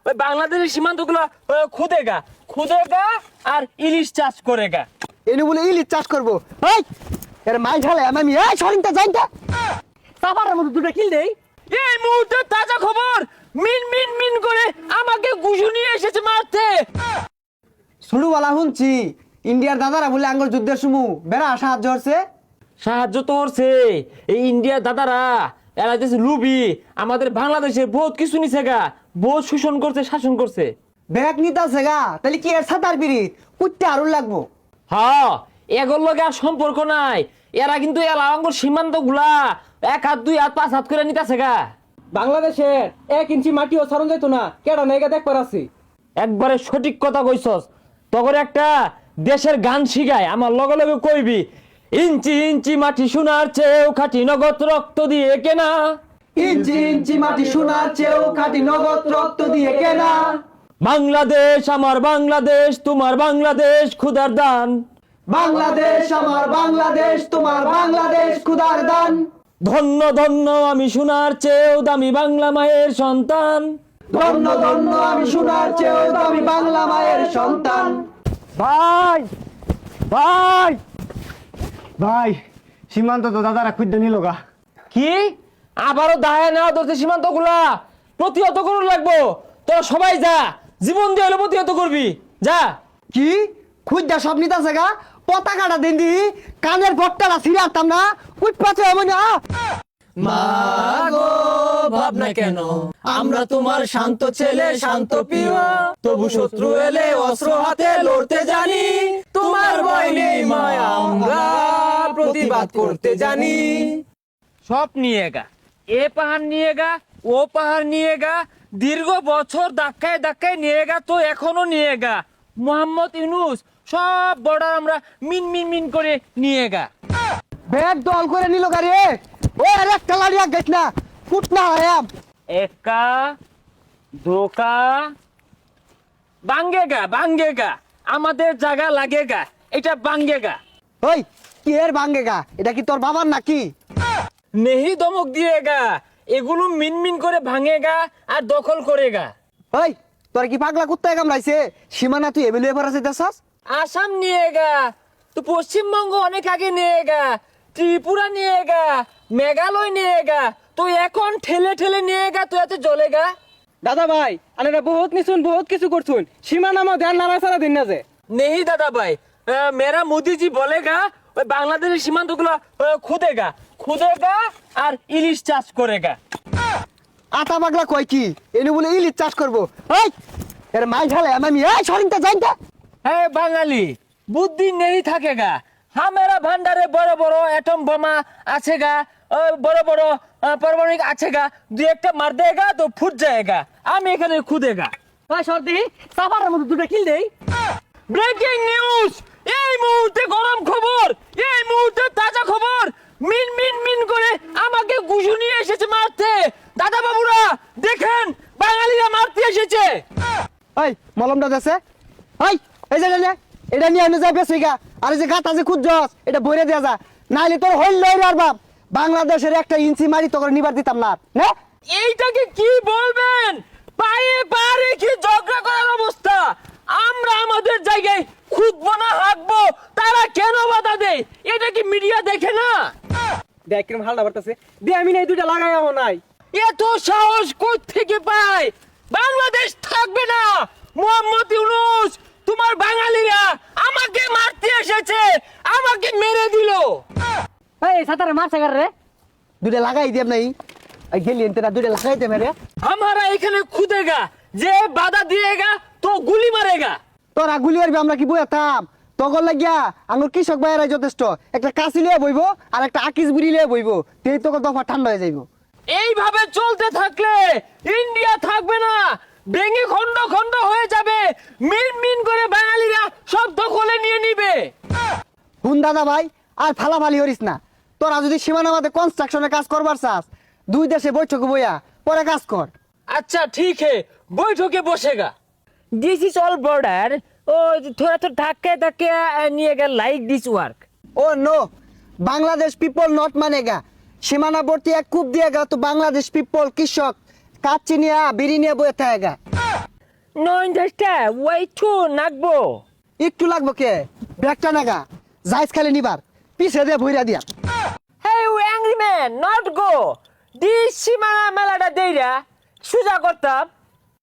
ওই বাংলাদেশের সীমান্তগুলো খুদেগা খুদেগা আর ইলিশ চাষ করেগা। এনে বলে ইলিশ চাষ করবো। এই এর মাই ঝালে আমি এই সরিনটা যাইতা সাবারের মধ্যে দুটো কিল দেই। এই মুহূর্তে তাজা খবর, মিন মিন মিন করে আমাকে গুজু নিয়ে এসেছে মারতে। শুরুওয়ালা শুনছি ইন্ডিয়ার দাদারা বলে আঙ্গুর যুদ্ধের সমু বেড়া সাহায্য হচ্ছে। সাহায্য তো করছে এই ইন্ডিয়ার দাদারা, এরা দেশে লুবি আমাদের বাংলাদেশে বহুত কিছু নিছে গা, বহুত শোষণ করছে, শাসন করছে। ব্যাগ নিতে আছে গা, তাহলে কি এর সাঁতার পিড়িত কুটতে আরো লাগবো। হ্যাঁ, এগুলোর লগে আর সম্পর্ক নাই। এরা কিন্তু এলাঙ্গর সীমান্ত গুলা 1 হাত 2 হাত 5 হাত করে নিতেছে গা। বাংলাদেশের 1 ইঞ্চি মাটিও সরণ যাইতো না, কেডা নাইগা দেখবার আছি। একবারে সঠিক কথা কইছস। তখন একটা দেশের গান শিখায়, আমার লগে লগে কইবি, ইঞ্চি ইঞ্চি মাটি সোনার চেয়েও খাঁটি নগদ রক্ত দিয়ে কেনা। ইঞ্চি ইঞ্চি মাটি সোনার চেয়েও খাঁটি নগদ রক্ত দিয়ে কেনা। বাংলাদেশ আমার বাংলাদেশ, তোমার বাংলাদেশ ক্ষুধার দান। বাংলাদেশ আমার বাংলাদেশ, তোমার বাংলাদেশ ক্ষুধার দান। ধন্য ধন্য আমি সোনার চেয়েও দামি বাংলা মায়ের সন্তান। ধন্য ধন্য আমি সোনার চেয়েও দামি বাংলা মায়ের সন্তান। ভাই ভাই ভাই সীমান্ত তো দাদারা খুঁজতে নিল গা। কি আবারও দায় নেওয়া ধরছে সীমান্ত গুলা, প্রতিহত করুন লাগবো। তোরা সবাই যা, জীবন দিয়ে হলে প্রতিহত করবি, যা। কি খুঁজা সব নিতাছে গা, পতাকাটা দেন দি কানের পট্টাটা ছিঁড়াতাম না উঠ পাচ্ছে এমন না। মাগো ভাবনা কেন, আমরা তোমার শান্ত ছেলে শান্ত প্রিয়, তবু শত্রু এলে অস্ত্র হাতে লড়তে জানি। তোমার ভয় নেই মায়া, আমরা প্রতিবাদ করতে জানি। সব নিয়ে গা, এ পাহাড় নিয়ে গা, ও পাহাড় নিয়ে গা, দীর্ঘ বছর ধাক্কায় ধাক্কায় নিয়ে গা, তো এখনো নিয়ে গা। মোহাম্মদ ইউনূস সব বর্ডার আমরা মিন মিন মিন করে নিয়ে গা। ব্যাগ দল করে নিল গাড়ি। ও আরে কালারিয়া গেছ না ফুট না আয়াম। একা ধোকা বাঙ্গেগা বাঙ্গেগা, আমাদের জায়গা লাগেগা, এটা বাঙ্গেগা। ওই কি এর ভাঙ্গেগা, এটা কি তোর বাবার নাকি? নেহি দমক দিয়েগা, এগুলো মিন মিন করে ভাঙেগা আর দখল করেগা। ওই তোর কি পাগলা কুত্তায় কামড়াইছে? সীমানা তুই এবেলে এবার আছে দেশাস? আসাম নিয়েগা, তো পশ্চিমবঙ্গ অনেক আগে নিয়েগা, ত্রিপুরা নিয়েগা, মেঘালয় নিয়েগা, তো এখন ঠেলে ঠেলে নিয়েগা, তো এত জ্বলেগা। দাদা ভাই আনেরা বহুত নিছুন, বহুত কিছু করছুন, সীমানা মা ধ্যান নাড়া ছাড়া দিন না যে। नहीं दादा भाई, मेरा मोदी जी बोलेगा ওই বাংলাদেশের সীমান্তগুলো খুদেগা খুদেগা আর ইলিশ চাষ করেগা। আতা পাগলা কয় কি এনে বলে ইলিশ চাষ করবো। ওই এর মাই ঝালে আমি এই সরিনটা যাইতা। হ্যাঁ বাঙালি, বুদ্ধি নেই থাকেগা। হামেরা ভান্ডারে বড় বড় এটম বোমা আছেগা, বড় বড় পারমাণবিক আছেগা, দুই একটা মার দেগা তো ফুট যায়গা। আমি এখানে খুদেগা। ভাই সর্দি সাবারের মধ্যে দুটো কিল দেই। ব্রেকিং নিউজ, এই মুহূর্তে গরম খবর, এই মুহূর্তে তাজা খবর, মিন মিন মিন করে আমাকে গুজু নিয়ে এসেছে মারতে। দাদা বাবুরা দেখেন, বাঙালিরা মারতে এসেছে। ওই মলমটা দেছে। ওই এই যে নে এটা নিয়ে আমি যাই বেসইগা। আর এই যে গাতা যে খুঁজছস এটা বইরে দেয়া যা, নাইলে তোর হইল লইর আর বাপ বাংলাদেশের একটা ইঞ্চি মারি তোকে নিবার দিতাম না। না এইটাকে কি বলবেন, পায়ে পা রেখে ঝগড়া করার অবস্থা। আমরা আমাদের জায়গায় খুঁজবো না হাঁকবো, তারা কেন বাধা দেয়? এটা কি মিডিয়া দেখে না? দেখ কিরম হালটা বাড়তেছে, দিয়ে আমি নাই দুইটা লাগাই আমো নাই। এত সাহস কোত্থেকে পায়? বাংলাদেশ থাকবে না। মোহাম্মদ ইউনূস, তোমার বাঙালিরা আমাকে মারতে এসেছে, আমাকে মেরে দিল। এই সাতারে মারছে গার রে। দুইটা লাগাই দেব নাই, এই গেলি এনতে না দুইটা লাগাই দেব রে। हमारा এখানে খুদেগা, যে বাধা দিয়েগা তো গুলি মারেগা। তোরা গুলি মারবি আমরা কি বইতাম? তখন লাগিয়া আমার কৃষক ভাইয়েরাই যথেষ্ট। একটা কাশি লিয়ে বইব আর একটা আকিস বুড়ি লিয়ে বইব, তেই তোকে দফা ঠান্ডা হয়ে যাইব। এইভাবে চলতে থাকলে ইন্ডিয়া থাকবে না, ভেঙে খন্ড খন্ড হয়ে যাবে। মিন মিন করে বাঙালিরা সব দখলে নিয়ে নিবে। হুন দাদা ভাই আর ফালাফালি হরিস না। তোরা যদি সীমানা বাদে কনস্ট্রাকশনের কাজ করবার চাস, দুই দেশে বৈঠকে বইয়া পরে কাজ কর। अच्छा ठीक है, বৈঠকে বসেগা। দিস ইজ অল বর্ডার, ও থোড়া তো ধাক্কে ধাক্কে নিয়েগা লাইক দিস ওয়ার্ক। ও নো, বাংলাদেশ পিপল নট মানেগা। সীমানাবর্তী এক কূপ দিয়েগা তো বাংলাদেশ পিপল কৃষক কাচ্চি নিয়ে বিড়ি নিয়ে বয়ে থাকেগা। 9 way too নাকবো একটু লাগবো কে ব্যাগটা নাগা যাইস খালি নিবার পিছে দিয়ে ভইরা দিয়া Hey, you angry man, not go. This সীমানা মেলাটা দেইরা সুজা করতাম